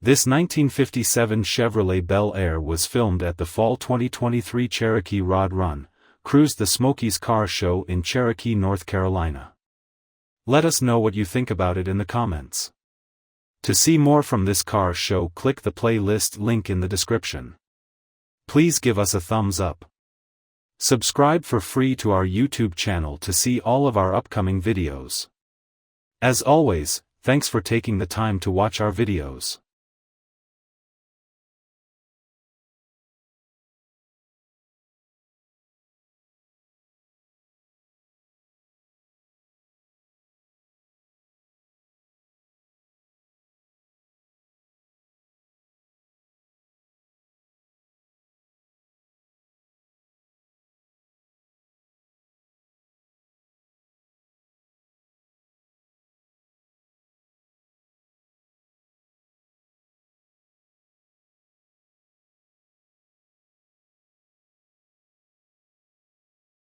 This 1957 Chevrolet Bel Air was filmed at the Fall 2023 Cherokee Rod Run, cruised the Smokies Car Show in Cherokee, North Carolina. Let us know what you think about it in the comments. To see more from this car show, click the playlist link in the description. Please give us a thumbs up. Subscribe for free to our YouTube channel to see all of our upcoming videos. As always, thanks for taking the time to watch our videos.